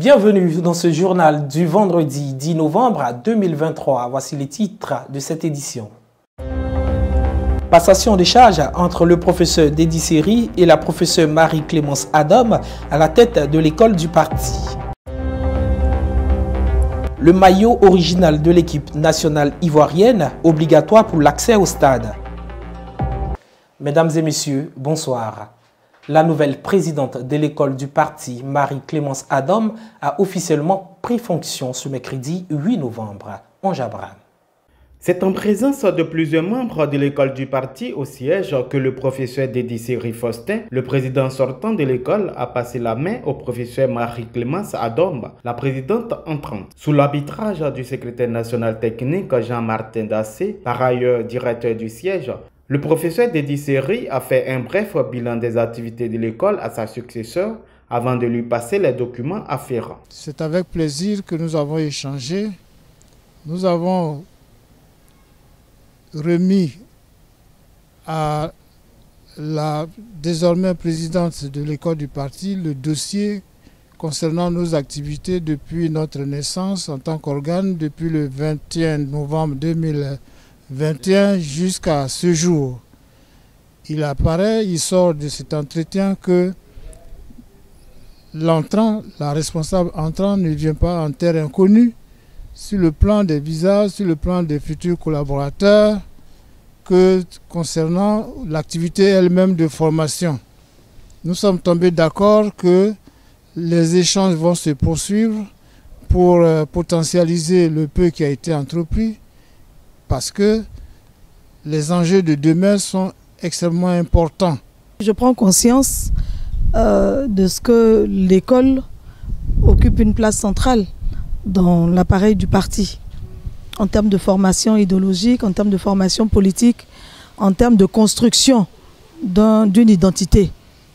Bienvenue dans ce journal du vendredi 10 novembre 2023. Voici les titres de cette édition. Passation des charges entre le professeur Dédi Seri et la professeure Marie-Clémence Adam à la tête de l'école du parti. Le maillot original de l'équipe nationale ivoirienne, obligatoire pour l'accès au stade. Mesdames et messieurs, bonsoir. La nouvelle présidente de l'école du parti, Marie-Clémence Adam, a officiellement pris fonction ce mercredi 8 novembre. En Jabran. C'est en présence de plusieurs membres de l'école du parti au siège que le professeur Dédi Seri Faustin, le président sortant de l'école, a passé la main au professeur Marie-Clémence Adam, la présidente entrante. Sous l'arbitrage du secrétaire national technique Jean-Martin Dassé, par ailleurs directeur du siège, le professeur Dédi Seri a fait un bref bilan des activités de l'école à sa successeur avant de lui passer les documents afférents. C'est avec plaisir que nous avons échangé. Nous avons remis à la désormais présidente de l'école du parti le dossier concernant nos activités depuis notre naissance en tant qu'organe depuis le 21 novembre 2021 jusqu'à ce jour. Il apparaît, il sort de cet entretien que l'entrant, la responsable entrant ne vient pas en terre inconnue sur le plan des visas, sur le plan des futurs collaborateurs, que concernant l'activité elle-même de formation. Nous sommes tombés d'accord que les échanges vont se poursuivre pour potentialiser le peu qui a été entrepris parce que les enjeux de demain sont extrêmement importants. Je prends conscience de ce que l'école occupe une place centrale dans l'appareil du parti, en termes de formation idéologique, en termes de formation politique, en termes de construction d'une identité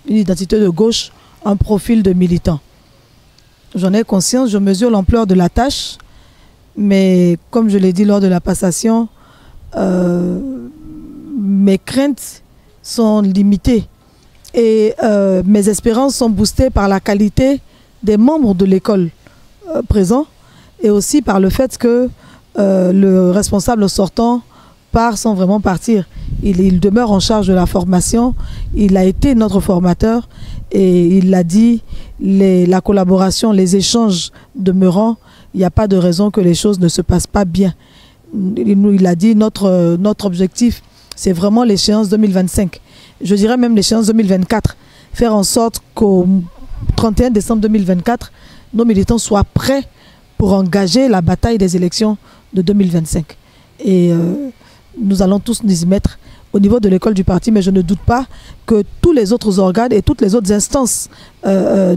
de gauche, un profil de militant. J'en ai conscience, je mesure l'ampleur de la tâche, mais comme je l'ai dit lors de la passation, mes craintes sont limitées et mes espérances sont boostées par la qualité des membres de l'école présents et aussi par le fait que le responsable sortant part sans vraiment partir. Il demeure en charge de la formation, il a été notre formateur et il l'a dit, la collaboration, les échanges demeurant, il n'y a pas de raison que les choses ne se passent pas bien. Il a dit notre objectif, c'est vraiment l'échéance 2025. Je dirais même l'échéance 2024. Faire en sorte qu'au 31 décembre 2024, nos militants soient prêts pour engager la bataille des élections de 2025. Et nous allons tous nous y mettre au niveau de l'école du parti, mais je ne doute pas que tous les autres organes et toutes les autres instances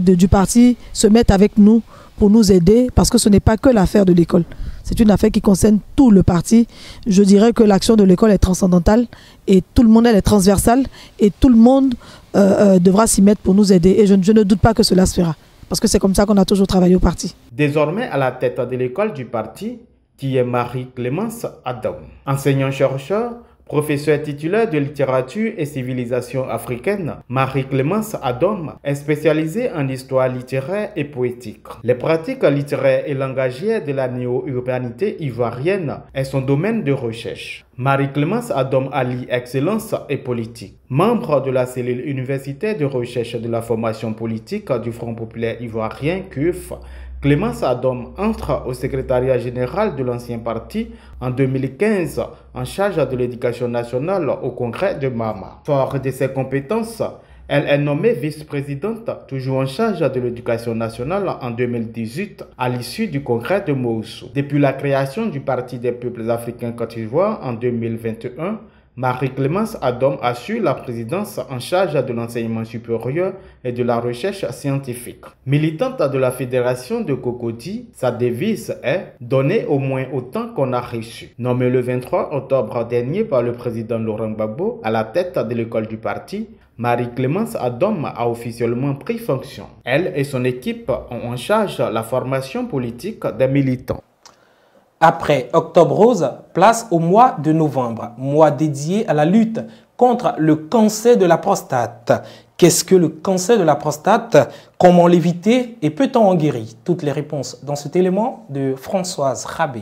du parti se mettent avec nous pour nous aider, parce que ce n'est pas que l'affaire de l'école. C'est une affaire qui concerne tout le parti. Je dirais que l'action de l'école est transcendantale et tout le monde elle est transversale et tout le monde devra s'y mettre pour nous aider. Et je ne doute pas que cela se fera, parce que c'est comme ça qu'on a toujours travaillé au parti. Désormais à la tête de l'école du parti, qui est Marie-Clémence Adam. Enseignant-chercheur, professeur titulaire de littérature et civilisation africaine, Marie-Clémence Adam est spécialisée en histoire littéraire et poétique. Les pratiques littéraires et langagières de la néo-urbanité ivoirienne est son domaine de recherche. Marie-Clémence Adam allie excellence et politique. Membre de la cellule universitaire de recherche de la formation politique du Front populaire ivoirien, CUF, Clémence Adam entre au secrétariat général de l'ancien parti en 2015 en charge de l'éducation nationale au congrès de Mama. Fort de ses compétences, elle est nommée vice-présidente, toujours en charge de l'éducation nationale en 2018 à l'issue du congrès de Moussou. Depuis la création du Parti des peuples africains Côte d'Ivoire en 2021, Marie-Clémence Adam assure la présidence en charge de l'enseignement supérieur et de la recherche scientifique. Militante de la fédération de Cocody, sa devise est « Donner au moins autant qu'on a reçu ». Nommée le 23 octobre dernier par le président Laurent Gbagbo à la tête de l'école du parti, Marie-Clémence Adam a officiellement pris fonction. Elle et son équipe ont en charge la formation politique des militants. Après Octobre Rose, place au mois de novembre, mois dédié à la lutte contre le cancer de la prostate. Qu'est-ce que le cancer de la prostate? Comment l'éviter et peut-on en guérir? Toutes les réponses dans cet élément de Françoise Rabé.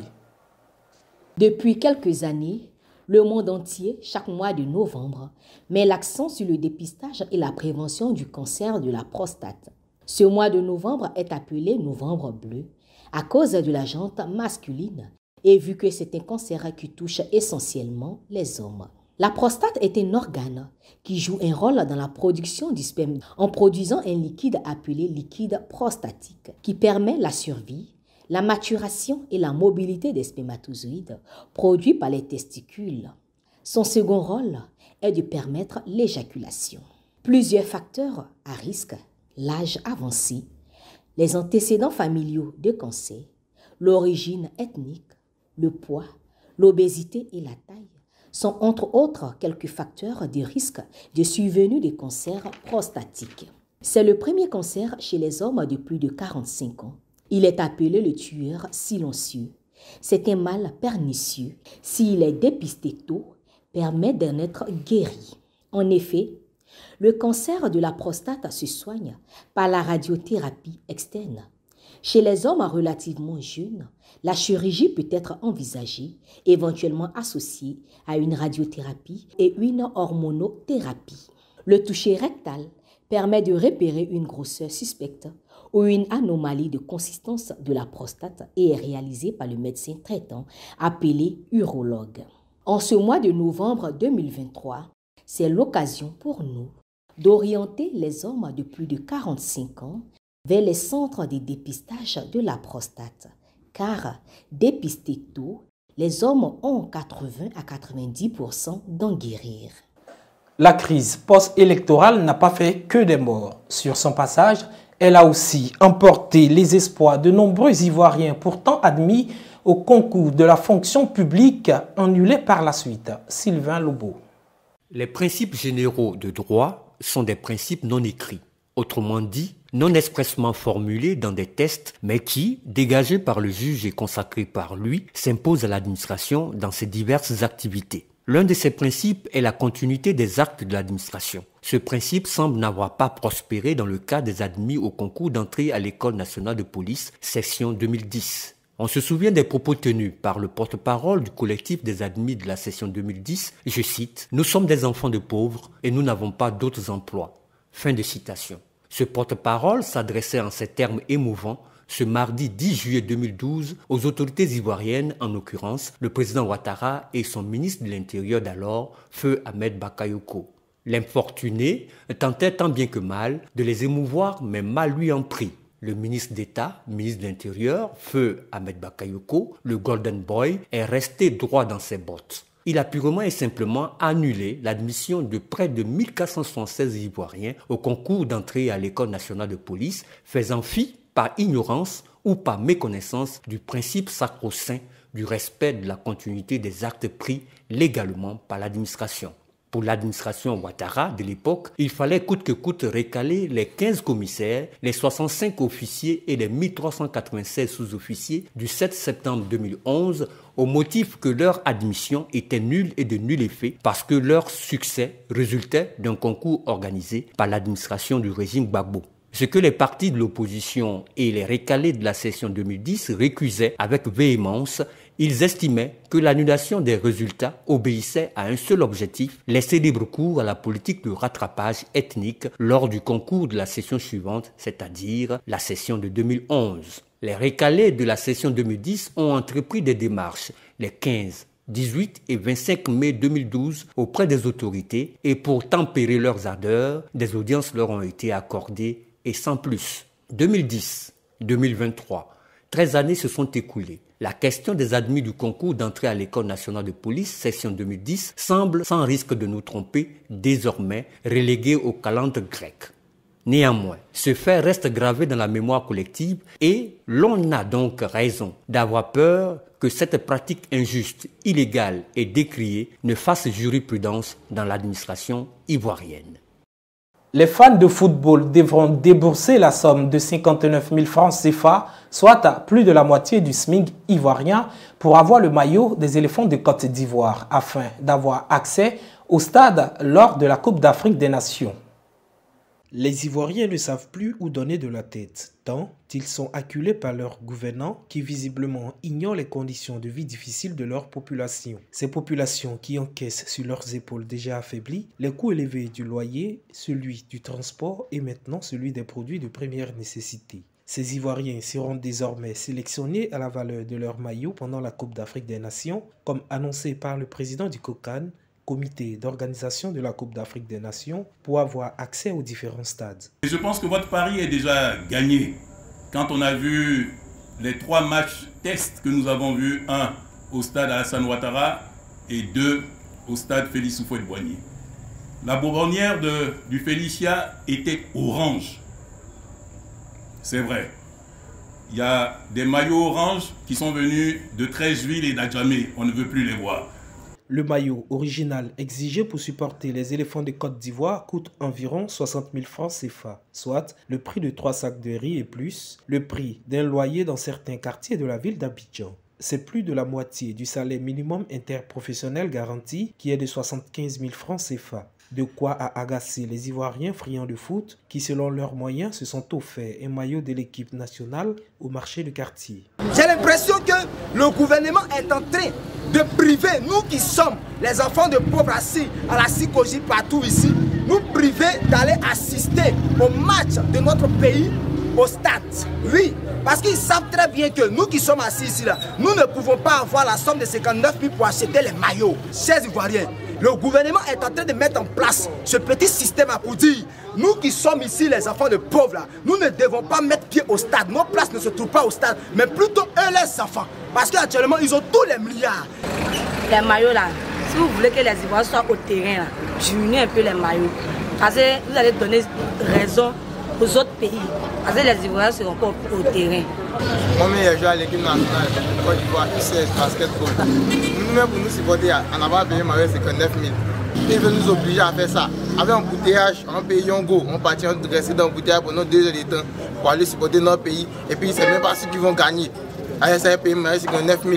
Depuis quelques années, le monde entier, chaque mois de novembre, met l'accent sur le dépistage et la prévention du cancer de la prostate. Ce mois de novembre est appelé Novembre bleu à cause de la jante masculine et vu que c'est un cancer qui touche essentiellement les hommes. La prostate est un organe qui joue un rôle dans la production du sperme en produisant un liquide appelé liquide prostatique qui permet la survie, la maturation et la mobilité des spermatozoïdes produits par les testicules. Son second rôle est de permettre l'éjaculation. Plusieurs facteurs à risque, l'âge avancé, les antécédents familiaux de cancer, l'origine ethnique, le poids, l'obésité et la taille sont entre autres quelques facteurs de risque de survenue des cancers prostatiques. C'est le premier cancer chez les hommes de plus de 45 ans. Il est appelé le tueur silencieux. C'est un mal pernicieux. S'il est dépisté tôt, permet d'en être guéri. En effet, le cancer de la prostate se soigne par la radiothérapie externe. Chez les hommes relativement jeunes, la chirurgie peut être envisagée, éventuellement associée à une radiothérapie et une hormonothérapie. Le toucher rectal permet de repérer une grosseur suspecte ou une anomalie de consistance de la prostate et est réalisé par le médecin traitant appelé urologue. En ce mois de novembre 2023, c'est l'occasion pour nous d'orienter les hommes de plus de 45 ans vers les centres de dépistage de la prostate, car dépistés tôt, les hommes ont 80 à 90% d'en guérir. La crise post-électorale n'a pas fait que des morts. Sur son passage, elle a aussi emporté les espoirs de nombreux Ivoiriens pourtant admis au concours de la fonction publique annulés par la suite. Sylvain Lobo. Les principes généraux de droit sont des principes non écrits. Autrement dit, non expressément formulés dans des tests, mais qui, dégagés par le juge et consacrés par lui, s'imposent à l'administration dans ses diverses activités. L'un de ces principes est la continuité des actes de l'administration. Ce principe semble n'avoir pas prospéré dans le cas des admis au concours d'entrée à l'École nationale de police, section 2010. On se souvient des propos tenus par le porte-parole du collectif des admis de la session 2010, je cite « Nous sommes des enfants de pauvres et nous n'avons pas d'autres emplois ». Fin de citation. Ce porte-parole s'adressait en ces termes émouvants ce mardi 10 juillet 2012 aux autorités ivoiriennes, en l'occurrence le président Ouattara et son ministre de l'Intérieur d'alors, feu Ahmed Bakayoko. L'infortuné tentait tant bien que mal de les émouvoir, mais mal lui en prit. Le ministre d'État, ministre de l'Intérieur, feu Ahmed Bakayoko, le Golden Boy, est resté droit dans ses bottes. Il a purement et simplement annulé l'admission de près de 1476 Ivoiriens au concours d'entrée à l'École nationale de police, faisant fi par ignorance ou par méconnaissance du principe sacro-saint du respect de la continuité des actes pris légalement par l'administration. Pour l'administration Ouattara de l'époque, il fallait coûte que coûte récaler les 15 commissaires, les 65 officiers et les 1396 sous-officiers du 7 septembre 2011 au motif que leur admission était nulle et de nul effet parce que leur succès résultait d'un concours organisé par l'administration du régime Gbagbo. Ce que les partis de l'opposition et les récalés de la session 2010 récusaient avec véhémence, ils estimaient que l'annulation des résultats obéissait à un seul objectif, laisser libre cours à la politique de rattrapage ethnique lors du concours de la session suivante, c'est-à-dire la session de 2011. Les récalés de la session 2010 ont entrepris des démarches les 15, 18 et 25 mai 2012 auprès des autorités et pour tempérer leurs ardeurs, des audiences leur ont été accordées et sans plus. 2010, 2023, 13 années se sont écoulées. La question des admis du concours d'entrée à l'École nationale de police, session 2010, semble, sans risque de nous tromper, désormais reléguée au calendrier grec. Néanmoins, ce fait reste gravé dans la mémoire collective et l'on a donc raison d'avoir peur que cette pratique injuste, illégale et décriée ne fasse jurisprudence dans l'administration ivoirienne. Les fans de football devront débourser la somme de 59 000 francs CFA, soit à plus de la moitié du SMIC ivoirien, pour avoir le maillot des éléphants de Côte d'Ivoire, afin d'avoir accès au stade lors de la Coupe d'Afrique des Nations. Les Ivoiriens ne savent plus où donner de la tête, tant ils sont acculés par leurs gouvernants qui visiblement ignorent les conditions de vie difficiles de leur population. Ces populations qui encaissent sur leurs épaules déjà affaiblies les coûts élevés du loyer, celui du transport et maintenant celui des produits de première nécessité. Ces Ivoiriens seront désormais sélectionnés à la valeur de leur maillot pendant la Coupe d'Afrique des Nations, comme annoncé par le président du COCAN, comité d'organisation de la Coupe d'Afrique des Nations, pour avoir accès aux différents stades. Je pense que votre pari est déjà gagné. Quand on a vu les 3 matchs tests que nous avons vus, 1 au stade Alassane Ouattara et 2 au stade Félix Houphouët-Boigny. La bourgonnière du Félicia était orange. C'est vrai. Il y a des maillots orange qui sont venus de Treichville et d'Adjamé. On ne veut plus les voir. Le maillot original exigé pour supporter les éléphants de Côte d'Ivoire coûte environ 60 000 francs CFA, soit le prix de 3 sacs de riz et plus le prix d'un loyer dans certains quartiers de la ville d'Abidjan. C'est plus de la moitié du salaire minimum interprofessionnel garanti qui est de 75 000 francs CFA. De quoi à agacer les Ivoiriens friands de foot qui, selon leurs moyens, se sont offerts un maillot de l'équipe nationale au marché de quartier. J'ai l'impression que le gouvernement est en train de priver, nous qui sommes les enfants de pauvres assis à la Sikoji partout ici, nous priver d'aller assister au match de notre pays au stade. Oui, parce qu'ils savent très bien que nous qui sommes assis ici, là, nous ne pouvons pas avoir la somme de 59 000 pour acheter les maillots. Chers Ivoiriens, le gouvernement est en train de mettre en place ce petit système pour dire, nous qui sommes ici les enfants de pauvres, là, nous ne devons pas mettre pied au stade. Nos places ne se trouvent pas au stade, mais plutôt eux les enfants. Parce qu'actuellement, ils ont tous les milliards. Les maillots là, si vous voulez que les Ivoiriens soient au terrain, diminuez un peu les maillots. Parce que vous allez donner raison aux autres pays. Parce que les Ivoiriens seront pas au terrain. Moi-même, je joue à l'équipe nationale de Côte d'Ivoire, c'est basketball. Nous-mêmes, pour nous supporter, on n'a pas payé ma c'est que 9 000. Ils veulent nous obliger à faire ça. Avec un embouteillage, on paye Yongo, on partit en rester dans l'embouteillage pendant 2 heures de temps pour aller supporter notre pays. Et puis, c'est même pas ceux qui vont gagner. Allez, c'est un pays, mais c'est que 9 000.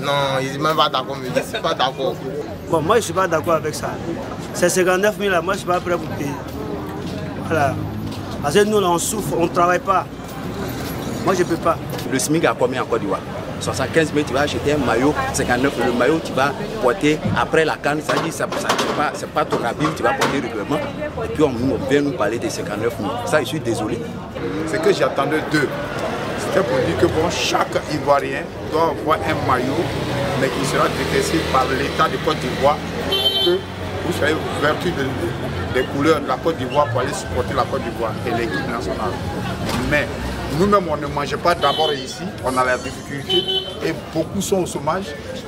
Non, ils ne sont même pas d'accord, mais je ne suis pas d'accord. Bon, moi, je ne suis pas d'accord avec ça. C'est 59 000 là, moi, je ne suis pas prêt pour payer. Voilà. Parce que nous, là, on souffre, on ne travaille pas. Moi, je ne peux pas. Le SMIC a combien en Côte d'Ivoire? 75 000, tu vas acheter un maillot, 59 000, le maillot tu vas porter après la canne, ça dit c'est pas ton habit, tu vas porter régulièrement. Et puis on vient nous parler de 59 000. Ça, je suis désolé. Ce que j'attendais d'eux, c'était pour dire que bon, chaque Ivoirien doit avoir un maillot, mais qui sera détesté par l'État de Côte d'Ivoire, que vous soyez vertu des couleurs de la Côte d'Ivoire pour aller supporter la Côte d'Ivoire et l'équipe nationale. Mais nous-mêmes, on ne mangeait pas d'abord ici, on a la difficulté et beaucoup sont au chômage.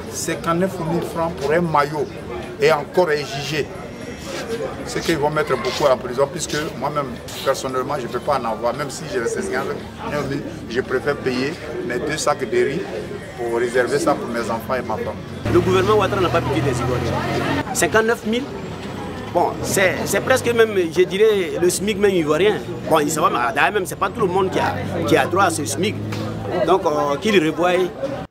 59 000 francs pour un maillot et encore exigé. C'est qu'ils vont mettre beaucoup en prison, puisque moi-même, personnellement, je ne peux pas en avoir. Même si j'ai les 16 ans, je préfère payer mes 2 sacs de riz pour réserver ça pour mes enfants et ma femme. Le gouvernement Ouattara n'a pas piqué des Ivoiriens. 59 000. Bon, c'est presque même, je dirais, le SMIC même ivoirien. Bon, il d'ailleurs même, c'est pas tout le monde qui a droit à ce SMIC. Donc, qu'il revoie.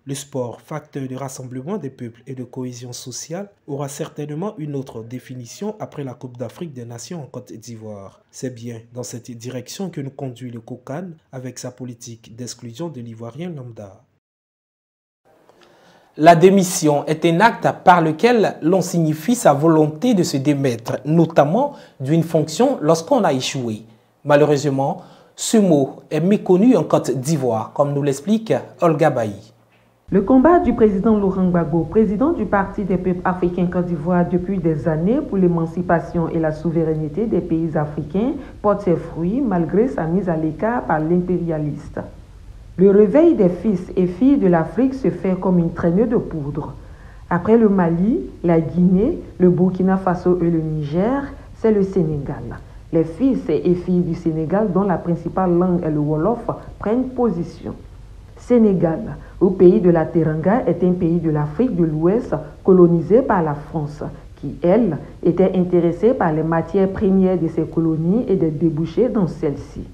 Le sport, facteur de rassemblement des peuples et de cohésion sociale, aura certainement une autre définition après la Coupe d'Afrique des Nations en Côte d'Ivoire. C'est bien dans cette direction que nous conduit le COCAN avec sa politique d'exclusion de l'Ivoirien lambda. La démission est un acte par lequel l'on signifie sa volonté de se démettre, notamment d'une fonction lorsqu'on a échoué. Malheureusement, ce mot est méconnu en Côte d'Ivoire, comme nous l'explique Olga Bailly. Le combat du président Laurent Gbagbo, président du Parti des peuples africains Côte d'Ivoire depuis des années pour l'émancipation et la souveraineté des pays africains, porte ses fruits malgré sa mise à l'écart par l'impérialiste. Le réveil des fils et filles de l'Afrique se fait comme une traînée de poudre. Après le Mali, la Guinée, le Burkina Faso et le Niger, c'est le Sénégal. Les fils et filles du Sénégal, dont la principale langue est le Wolof, prennent position. Sénégal, au pays de la Teranga, est un pays de l'Afrique de l'Ouest colonisé par la France, qui, elle, était intéressée par les matières premières de ses colonies et des débouchés dans celles-ci.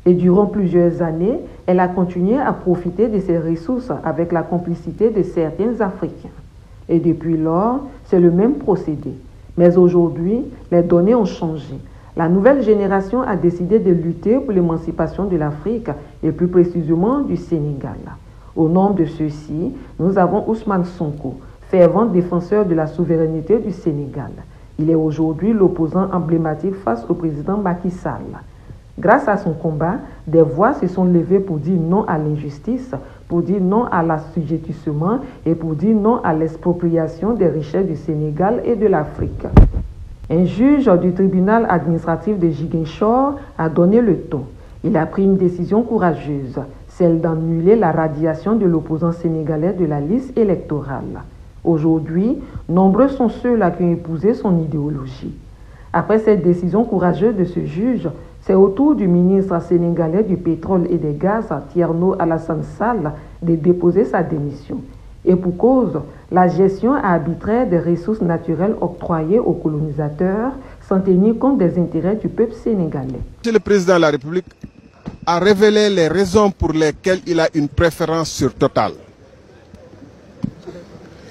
Et durant plusieurs années, elle a continué à profiter de ces ressources avec la complicité de certains Africains. Et depuis lors, c'est le même procédé. Mais aujourd'hui, les données ont changé. La nouvelle génération a décidé de lutter pour l'émancipation de l'Afrique et plus précisément du Sénégal. Au nom de ceux-ci, nous avons Ousmane Sonko, fervent défenseur de la souveraineté du Sénégal. Il est aujourd'hui l'opposant emblématique face au président Macky Sall. Grâce à son combat, des voix se sont levées pour dire non à l'injustice, pour dire non à l'assujettissement et pour dire non à l'expropriation des richesses du Sénégal et de l'Afrique. Un juge du tribunal administratif de Ziguinchor a donné le ton. Il a pris une décision courageuse, celle d'annuler la radiation de l'opposant sénégalais de la liste électorale. Aujourd'hui, nombreux sont ceux-là qui ont épousé son idéologie. Après cette décision courageuse de ce juge, c'est au tour du ministre sénégalais du pétrole et des gaz, Thierno Alassane Sall, de déposer sa démission. Et pour cause, la gestion arbitraire des ressources naturelles octroyées aux colonisateurs sans tenir compte des intérêts du peuple sénégalais. Le président de la République a révélé les raisons pour lesquelles il a une préférence sur Total.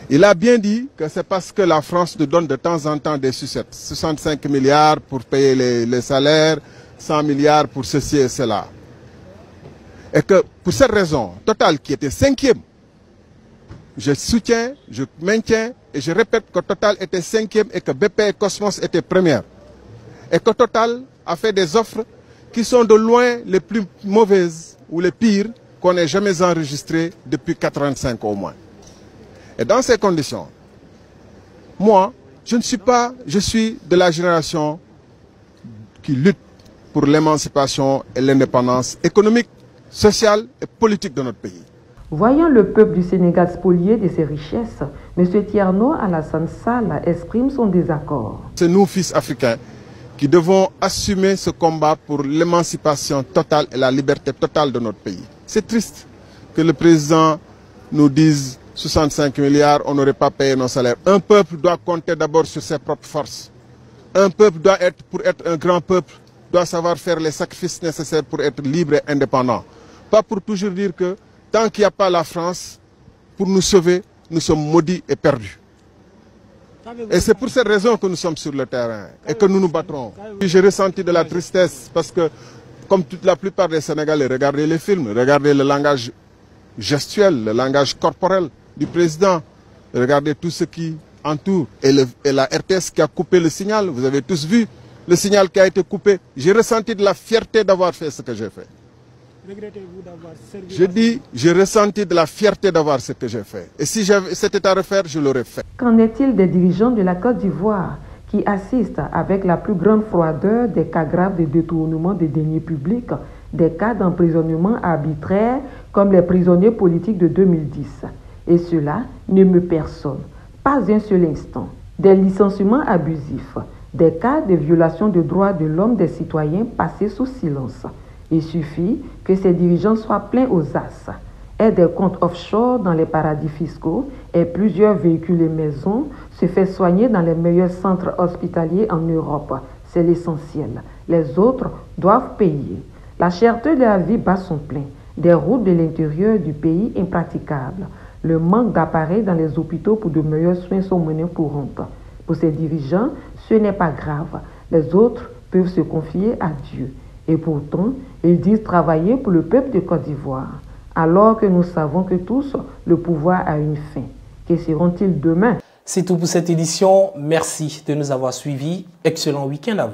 Il a bien dit que c'est parce que la France nous donne de temps en temps des sucettes. 65 milliards pour payer les salaires, 100 milliards pour ceci et cela. Et que pour cette raison, Total qui était 5e, je soutiens, je maintiens et je répète que Total était 5e et que BP et Cosmos étaient premières. Et que Total a fait des offres qui sont de loin les plus mauvaises ou les pires qu'on ait jamais enregistrées depuis 85 au moins. Et dans ces conditions, moi, je suis de la génération qui lutte pour l'émancipation et l'indépendance économique, sociale et politique de notre pays. Voyant le peuple du Sénégal spolié de ses richesses, M. Thierno Alassane Sall exprime son désaccord. C'est nous, fils africains, qui devons assumer ce combat pour l'émancipation totale et la liberté totale de notre pays. C'est triste que le président nous dise 65 milliards, on n'aurait pas payé nos salaires. Un peuple doit compter d'abord sur ses propres forces. Un peuple doit pour être un grand peuple, doit savoir faire les sacrifices nécessaires pour être libre et indépendant. Pas pour toujours dire que tant qu'il n'y a pas la France, pour nous sauver, nous sommes maudits et perdus. Et c'est pour cette raison que nous sommes sur le terrain et que nous nous battrons. J'ai ressenti de la tristesse parce que, comme la plupart des Sénégalais, regardez les films, regardez le langage gestuel, le langage corporel du président, regardez tout ce qui entoure. Et la RTS qui a coupé le signal, vous avez tous vu le signal qui a été coupé. J'ai ressenti de la fierté d'avoir fait ce que j'ai fait. Regrettez-vous d'avoir servi? Je dis, j'ai ressenti de la fierté d'avoir ce que j'ai fait. Et si c'était à refaire, je l'aurais fait. Qu'en est-il des dirigeants de la Côte d'Ivoire qui assistent avec la plus grande froideur des cas graves de détournement des deniers publics, des cas d'emprisonnement arbitraire comme les prisonniers politiques de 2010? Et cela n'émeut personne, pas un seul instant. Des licenciements abusifs, des cas de violation des droits de l'homme des citoyens passés sous silence. Il suffit que ces dirigeants soient pleins aux as, aient des comptes offshore dans les paradis fiscaux et plusieurs véhicules et maisons, se fait soigner dans les meilleurs centres hospitaliers en Europe. C'est l'essentiel. Les autres doivent payer. La cherté de la vie bat son plein. Des routes de l'intérieur du pays impraticables. Le manque d'appareils dans les hôpitaux pour de meilleurs soins sont menés courantes. Pour ces dirigeants, ce n'est pas grave. Les autres peuvent se confier à Dieu. Et pourtant, ils disent travailler pour le peuple de Côte d'Ivoire, alors que nous savons que tous, le pouvoir a une fin. Que seront-ils demain? C'est tout pour cette édition. Merci de nous avoir suivis. Excellent week-end à vous.